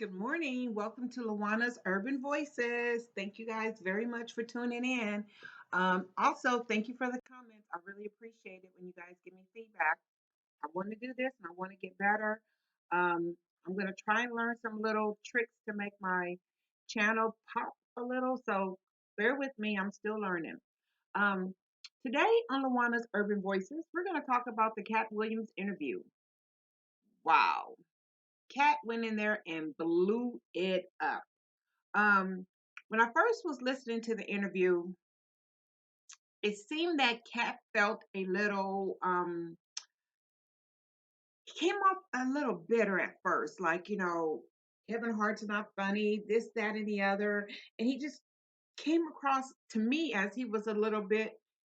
Good morning. Welcome to Luana's Urban Voices. Thank you guys very much for tuning in. Also, thank you for the comments. I really appreciate it when you guys give me feedback. I want to do this and I want to get better. I'm going to try and learn some little tricks to make my channel pop a little. So bear with me. I'm still learning. Um, Today on Luana's Urban Voices, we're going to talk about the Katt Williams interview. Wow. Katt went in there and blew it up. Um, when I first was listening to the interview, it seemed that Kat felt a little he came off a little bitter at first, like, Kevin Hart's not funny, this, that, and the other. And he just came across to me as he was a little bit,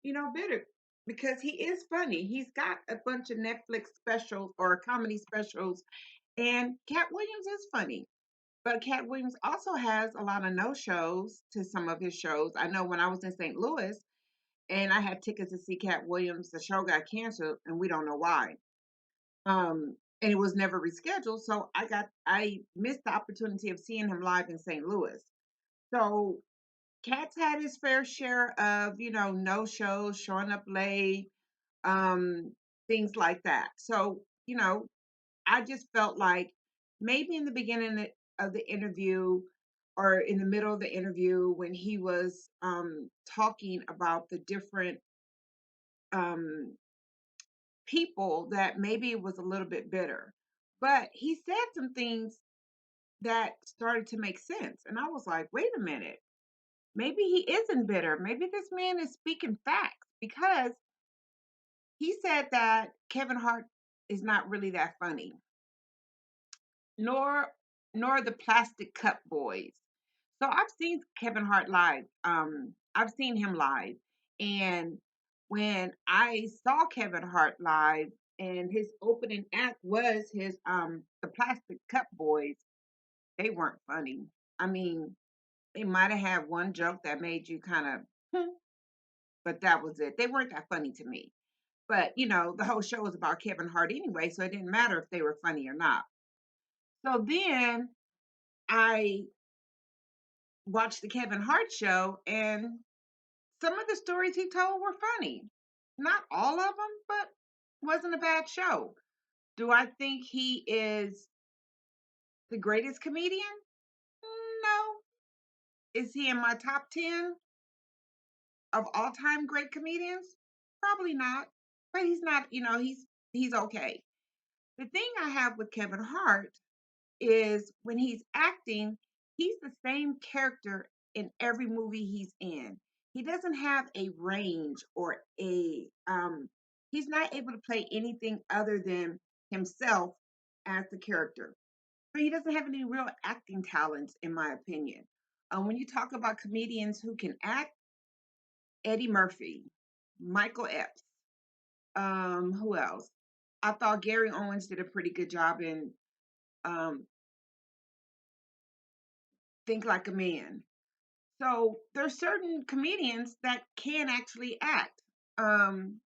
bitter because he is funny. He's got a bunch of Netflix specials or comedy specials, and Cat Williams is funny. But Cat Williams also has a lot of no shows to some of his shows. I know when I was in St. Louis and I had tickets to see Cat Williams, the show got canceled and we don't know why. And it was never rescheduled. So I missed the opportunity of seeing him live in St. Louis. So Cat's had his fair share of, no shows, showing up late, um, things like that. So, I just felt like maybe in the beginning of the interview or in the middle of the interview when he was talking about the different um, people that maybe it was a little bit bitter. But he said some things that started to make sense. And I was like, wait a minute, maybe he isn't bitter. Maybe this man is speaking facts because he said that Kevin Hart is not really that funny, nor nor the Plastic Cup Boys. So I've seen Kevin Hart live. I've seen him live, and when I saw Kevin Hart live, and his opening act was his the Plastic Cup Boys, they weren't funny. I mean, they might have had one joke that made you kind of, but that was it. They weren't that funny to me. But the whole show was about Kevin Hart anyway, so it didn't matter if they were funny or not. So then I watched the Kevin Hart show, and some of the stories he told were funny. Not all of them, but wasn't a bad show. Do I think he is the greatest comedian? No. Is he in my top 10 of all-time great comedians? Probably not. But he's not, he's okay. The thing I have with Kevin Hart is when he's acting, he's the same character in every movie he's in. He doesn't have a range or he's not able to play anything other than himself as the character. But he doesn't have any real acting talents, in my opinion. When you talk about comedians who can act, Eddie Murphy, Michael Epps, who else? I thought Gary Owens did a pretty good job in um, Think Like a Man. So there's certain comedians that can actually act, um,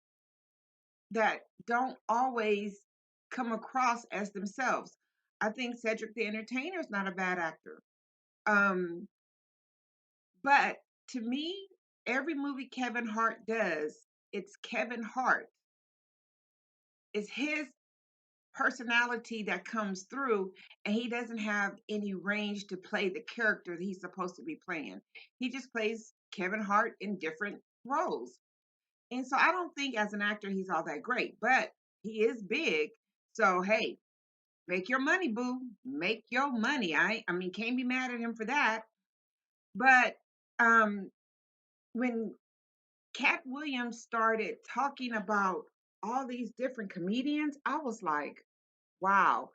that don't always come across as themselves. I think Cedric the Entertainer is not a bad actor. Um, but to me, every movie Kevin Hart does, it's Kevin Hart. It's his personality that comes through, and he doesn't have any range to play the character that he's supposed to be playing. He just plays Kevin Hart in different roles. And so I don't think as an actor he's all that great, but he is big. So hey, make your money, boo. Make your money. I mean, can't be mad at him for that. But um when Cat Williams started talking about all these different comedians, I was like, wow.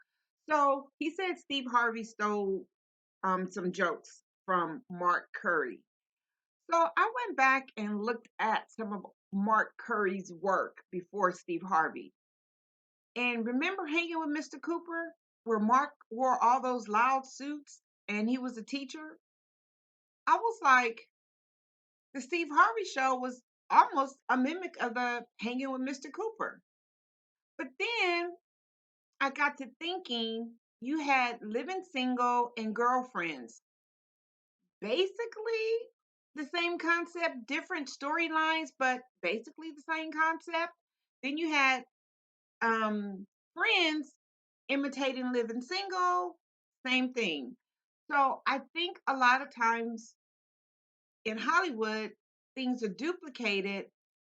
So he said Steve Harvey stole some jokes from Mark Curry. So I went back and looked at some of Mark Curry's work before Steve Harvey. And remember Hanging with Mr. Cooper, where Mark wore all those loud suits and he was a teacher? I was like, the Steve Harvey show was almost a mimic of the Hanging with Mr. Cooper. But then I got to thinking, you had Living Single and Girlfriends. Basically the same concept, different storylines, but basically the same concept. Then you had Friends imitating Living Single, same thing. So I think a lot of times in Hollywood, things are duplicated,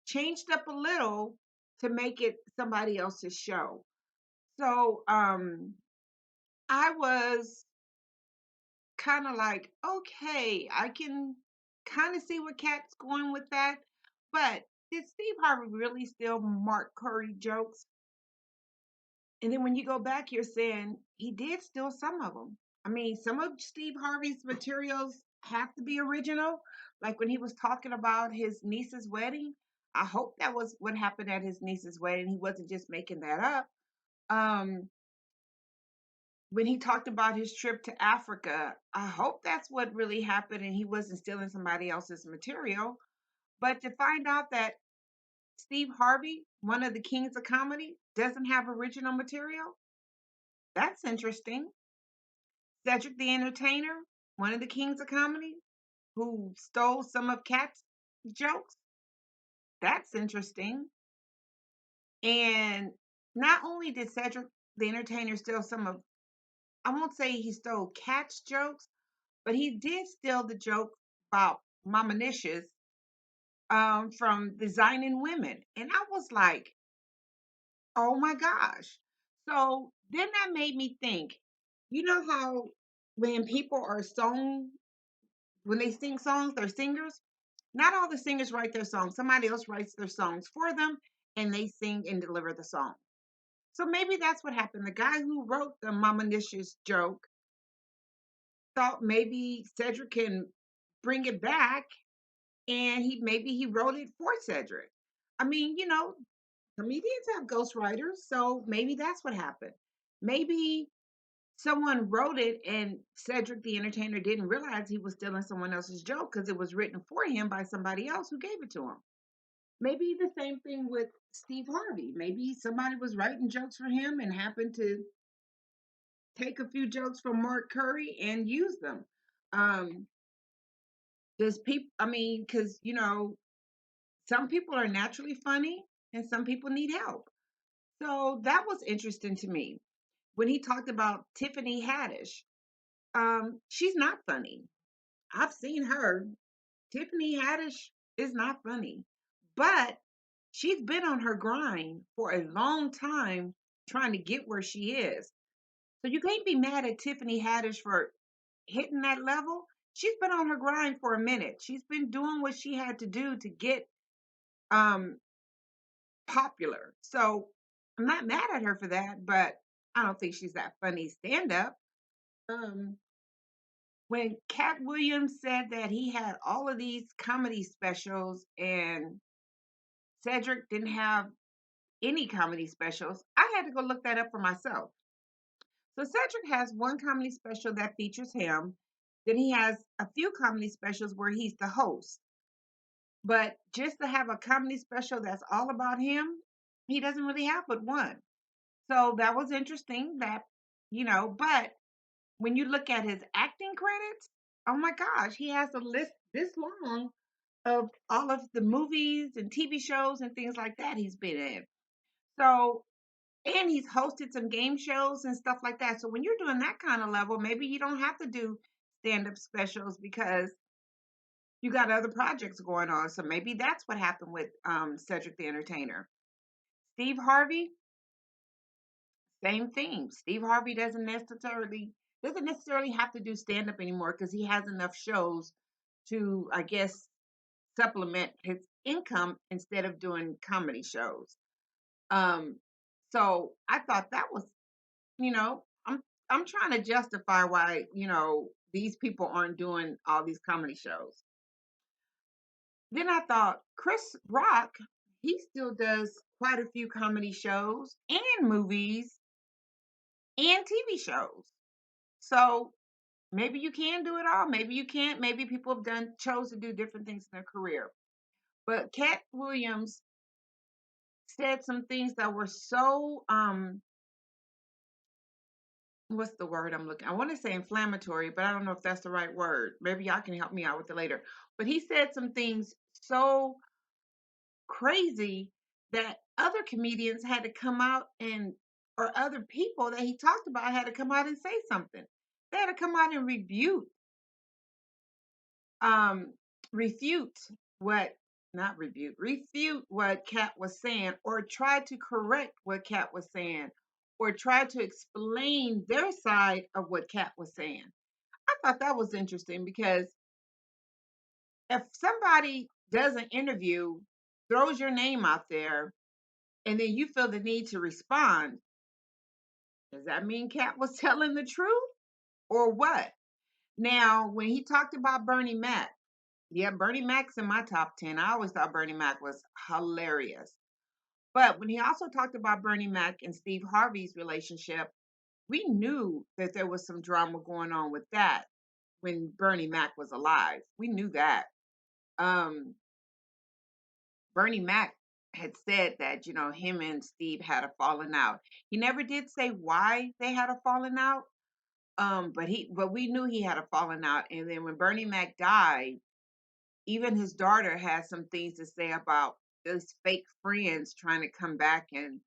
changed up a little to make it somebody else's show. So I was kind of like, okay, I can kind of see where Kat's going with that. But did Steve Harvey really steal Mark Curry jokes? And then when you go back, you're saying he did steal some of them. I mean, some of Steve Harvey's materials have to be original. Like when he was talking about his niece's wedding, I hope that was what happened at his niece's wedding. He wasn't just making that up. Um, when he talked about his trip to Africa, I hope that's what really happened and he wasn't stealing somebody else's material. But to find out that Steve Harvey, one of the kings of comedy, doesn't have original material, that's interesting. Cedric the Entertainer, one of the kings of comedy, who stole some of Katt's jokes, that's interesting. And not only did Cedric the Entertainer steal some of, I won't say he stole Katt's jokes, but he did steal the joke about Mama Nish's from Designing Women. And I was like, oh my gosh. So then that made me think, you know how when people are when they sing songs, they're singers? Not all the singers write their songs. Somebody else writes their songs for them and they sing and deliver the song. So maybe that's what happened. The guy who wrote the Mama Nish's joke thought maybe Cedric can bring it back and he wrote it for Cedric. I mean, comedians have ghostwriters, so maybe that's what happened. Maybe someone wrote it and Cedric the Entertainer didn't realize he was stealing someone else's joke because it was written for him by somebody else who gave it to him. Maybe the same thing with Steve Harvey. Maybe somebody was writing jokes for him and happened to take a few jokes from Mark Curry and use them. Um, does people? I mean, because some people are naturally funny and some people need help. So that was interesting to me when he talked about Tiffany Haddish. She's not funny. I've seen her. Tiffany Haddish is not funny, but she's been on her grind for a long time trying to get where she is. So you can't be mad at Tiffany Haddish for hitting that level. She's been on her grind for a minute. She's been doing what she had to do to get um popular. So I'm not mad at her for that, but I don't think she's that funny stand up. Um, when Katt Williams said that he had all of these comedy specials and Cedric didn't have any comedy specials, I had to go look that up for myself. So Cedric has one comedy special that features him. Then he has a few comedy specials where he's the host. But just to have a comedy special that's all about him, he doesn't really have but one. So that was interesting but when you look at his acting credits, oh my gosh, he has a list this long of all of the movies and TV shows and things like that he's been in. So, and he's hosted some game shows and stuff like that. So when you're doing that kind of level, maybe you don't have to do stand-up specials because you got other projects going on. So maybe that's what happened with Cedric the Entertainer. Steve Harvey, same thing. Steve Harvey doesn't necessarily have to do stand up anymore because he has enough shows to, I guess, supplement his income instead of doing comedy shows. Um, so I thought that was, I'm trying to justify why, these people aren't doing all these comedy shows. Then I thought Chris Rock, he still does quite a few comedy shows and movies and TV shows. So maybe you can do it all. Maybe you can't. Maybe people have chose to do different things in their career. But Katt Williams said some things that were so what's the word I'm looking? I want to say inflammatory, but I don't know if that's the right word. Maybe y'all can help me out with it later. But he said some things so crazy that other comedians had to come out and or other people that he talked about had to come out and say something. They had to come out and um refute what not refute what Cat was saying or try to correct what Cat was saying or try to explain their side of what Cat was saying. I thought that was interesting because if somebody does an interview, throws your name out there, and then you feel the need to respond, does that mean Cat was telling the truth or what? Now, when he talked about Bernie Mac, yeah, Bernie Mac's in my top 10. I always thought Bernie Mac was hilarious. But when he also talked about Bernie Mac and Steve Harvey's relationship, we knew that there was some drama going on with that when Bernie Mac was alive. We knew that. Um, Bernie Mac had said that, him and Steve had a falling out. He never did say why they had a falling out. But we knew he had a falling out. And then when Bernie Mac died, even his daughter had some things to say about those fake friends trying to come back and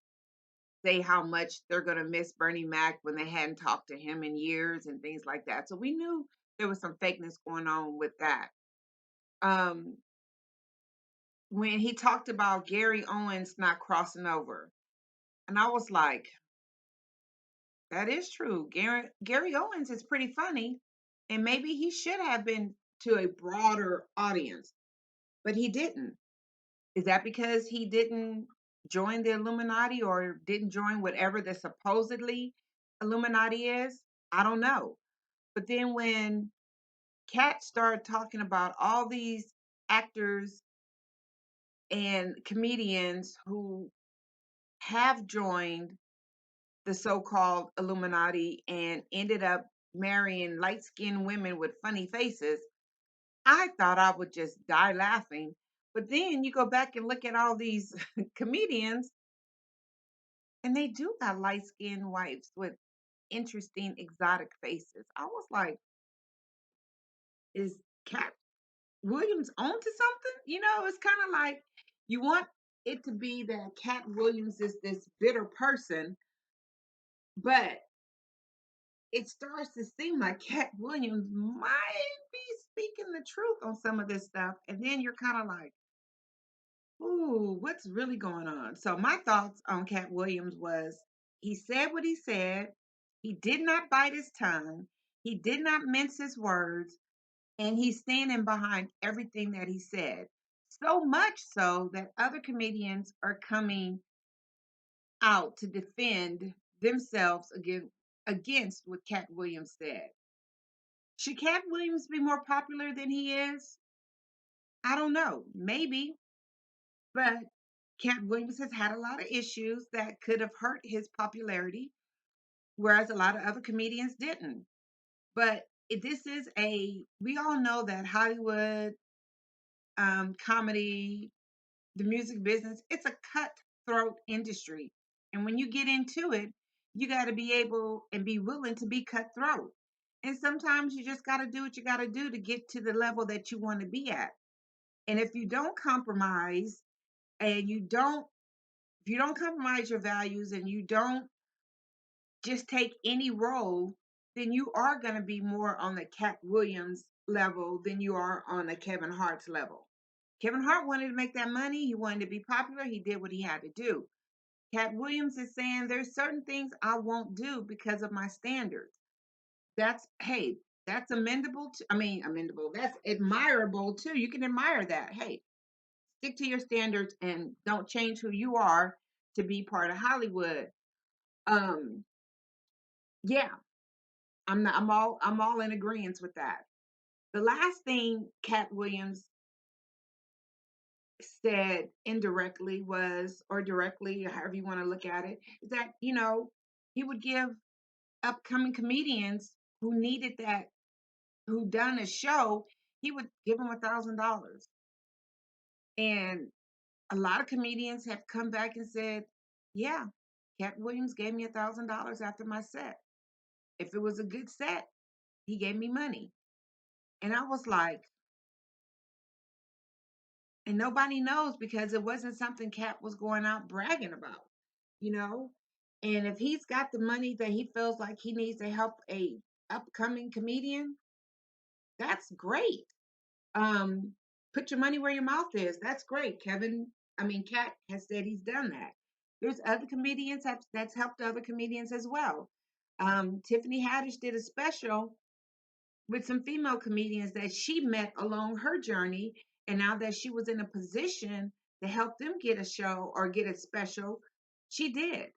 say how much they're going to miss Bernie Mac when they hadn't talked to him in years and things like that. So we knew there was some fakeness going on with that. Um, when he talked about Gary Owens not crossing over, and I was like, that is true. Gary Owens is pretty funny, and maybe he should have been to a broader audience, but he didn't. Is that because he didn't join the Illuminati or didn't join whatever the supposedly Illuminati is? I don't know. But then when Kat started talking about all these actors and comedians who have joined the so-called Illuminati and ended up marrying light-skinned women with funny faces, I thought I would just die laughing. But then you go back and look at all these comedians, and they do got light-skinned wives with interesting exotic faces. I was like, is Cat Williams onto something? It's kind of like you want it to be that Cat Williams is this bitter person, but it starts to seem like Cat Williams might be speaking the truth on some of this stuff. And then you're kind of like, ooh, what's really going on? So my thoughts on Cat Williams was he said what he said. He did not bite his tongue. He did not mince his words. And he's standing behind everything that he said. So much so that other comedians are coming out to defend themselves against what Cat Williams said. Should Cat Williams be more popular than he is? I don't know. Maybe. But Cat Williams has had a lot of issues that could have hurt his popularity, whereas a lot of other comedians didn't. But we all know that Hollywood comedy, the music business, it's a cutthroat industry. And when you get into it, you got to be able and be willing to be cutthroat. And sometimes you just got to do what you got to do to get to the level that you want to be at. And if you don't compromise and if you don't compromise your values and you don't just take any role, then you are going to be more on the Cat Williams level than you are on the Kevin Hart's level. Kevin Hart wanted to make that money. He wanted to be popular. He did what he had to do. Cat Williams is saying there's certain things I won't do because of my standards. Hey, that's amendable. Amendable. That's admirable too. You can admire that. Hey, stick to your standards and don't change who you are to be part of Hollywood. Um, yeah, I'm all in agreement with that. The last thing Cat Williams said indirectly was, or directly, or however you want to look at it, is that, he would give upcoming comedians who needed that, who done a show, he would give them $1,000. And a lot of comedians have come back and said, yeah, Cat Williams gave me $1,000 after my set. If it was a good set, he gave me money. And I was like, and nobody knows because it wasn't something Cat was going out bragging about, you know? And if he's got the money that he feels like he needs to help a upcoming comedian, that's great. Um, put your money where your mouth is. That's great. Cat has said he's done that. There's other comedians that's helped other comedians as well. Tiffany Haddish did a special with some female comedians that she met along her journey. And now that she was in a position to help them get a show or get a special, she did.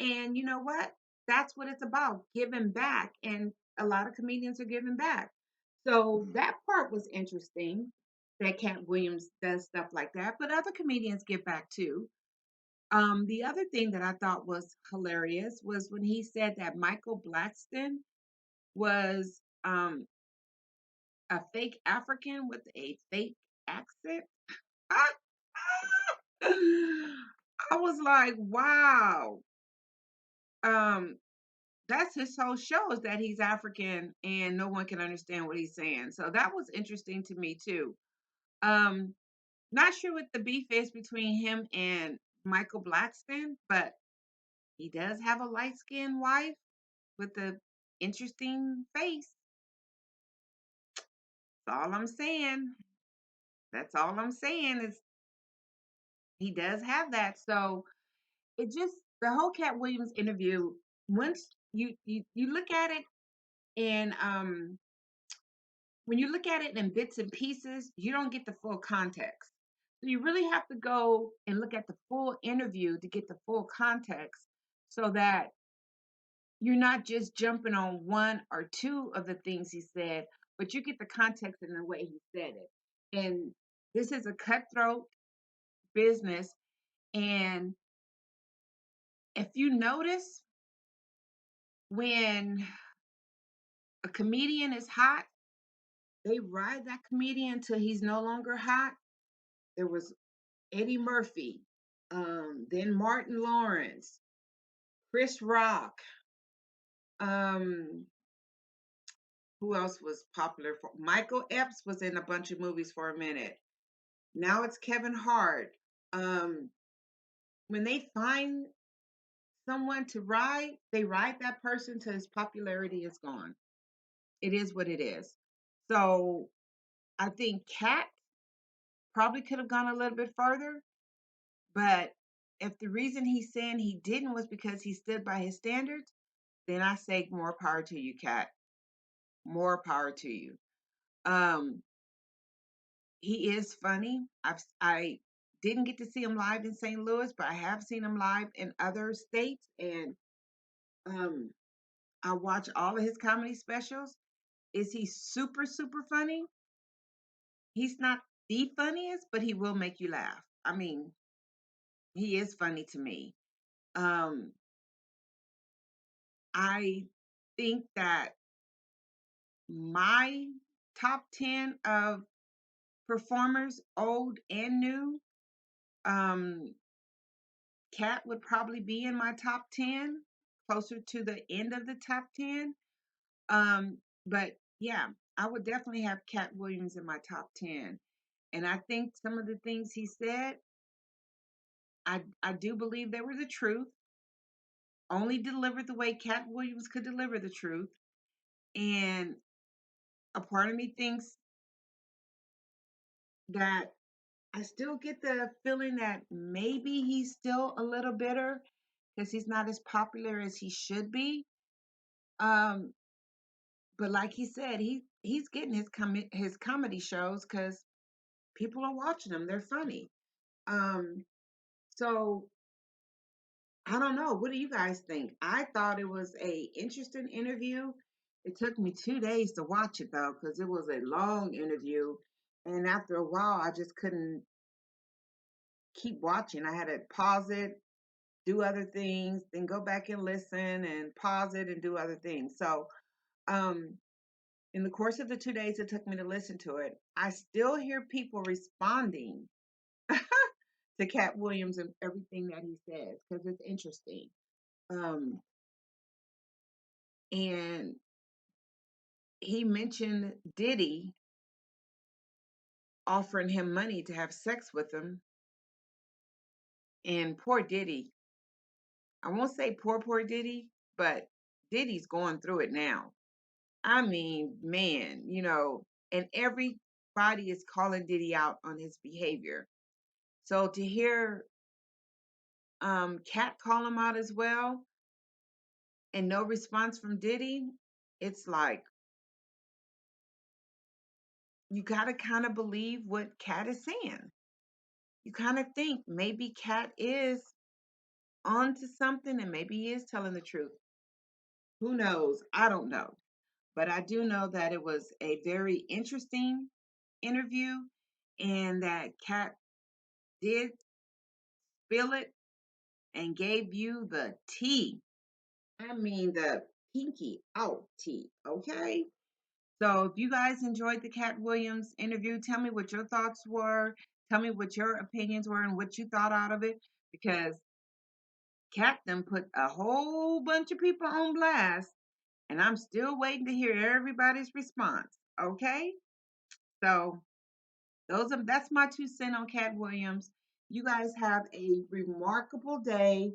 And you know what? That's what it's about, giving back. And a lot of comedians are giving back. So that part was interesting that Cat Williams does stuff like that, but other comedians give back too. The other thing that I thought was hilarious was when he said that Michael Blackston was a fake African with a fake accent. I was like, wow. Um, that's his whole show is that he's African and no one can understand what he's saying. So that was interesting to me too. Um, not sure what the beef is between him and Michael Blackston, but he does have a light skinned wife with a interesting face. That's all I'm saying. That's all I'm saying is he does have that. So it just the whole Cat Williams interview, once you look at it and when you look at it in bits and pieces, you don't get the full context. So you really have to go and look at the full interview to get the full context so that you're not just jumping on one or two of the things he said, but you get the context in the way he said it. And this is a cutthroat business. And if you notice, when a comedian is hot, they ride that comedian until he's no longer hot. There was Eddie Murphy, then Martin Lawrence, Chris Rock. Um, who else was popular? For Michael Epps was in a bunch of movies for a minute. Now it's Kevin Hart. Um, when they find someone to ride, they ride that person till his popularity is gone. It is what it is. So I think Cat probably could have gone a little bit further, but if the reason he's saying he didn't was because he stood by his standards, then I say more power to you, Cat. More power to you. Um, he is funny. I didn't get to see him live in St. Louis, but I have seen him live in other states, and um, I watch all of his comedy specials. Is he super funny? He's not the funniest, but he will make you laugh. I mean, he is funny to me. Um, I think that my top 10 of performers, old and new, um, Cat would probably be in my top 10, closer to the end of the top 10. But yeah, I would definitely have Cat Williams in my top 10. And I think some of the things he said, I do believe they were the truth, only delivered the way Cat Williams could deliver the truth. And a part of me thinks that I still get the feeling that maybe he's still a little bitter because he's not as popular as he should be. Um, but like he said, he's getting his comedy shows because people are watching them. They're funny. Um, so I don't know. What do you guys think? I thought it was a interesting interview. It took me 2 days to watch it though, because it was a long interview. And after a while, I just couldn't keep watching. I had to pause it, do other things, then go back and listen and pause it and do other things. So, um, in the course of the 2 days it took me to listen to it, I still hear people responding to Cat Williams and everything that he says because it's interesting. Um, and he mentioned Diddy offering him money to have sex with him. And poor Diddy, I won't say poor Diddy, but Diddy's going through it now. I mean, man, and everybody is calling Diddy out on his behavior. So to hear Cat call him out as well and no response from Diddy, it's like you got to kind of believe what Cat is saying. You kind of think maybe Cat is onto something and maybe he is telling the truth. Who knows? I don't know. But I do know that it was a very interesting interview and that Cat did spill it and gave you the tea. I mean, the pinky out tea, okay? So if you guys enjoyed the Katt Williams interview, tell me what your thoughts were. Tell me what your opinions were and what you thought out of it. Because Katt them put a whole bunch of people on blast, and I'm still waiting to hear everybody's response. Okay? So that's my 2 cents on Katt Williams. You guys have a remarkable day.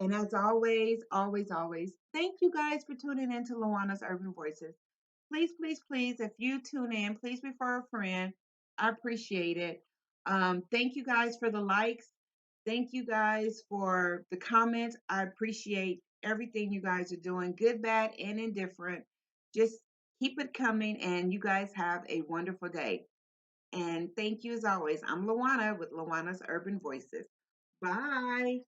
And as always, always, always, thank you guys for tuning in to Luana's Urban Voices. Please, please, please, if you tune in, please refer a friend. I appreciate it. Thank you guys for the likes. Thank you guys for the comments. I appreciate everything you guys are doing, good, bad, and indifferent. Just keep it coming, and you guys have a wonderful day. And thank you as always. I'm Luana with Luana's Urban Voices. Bye.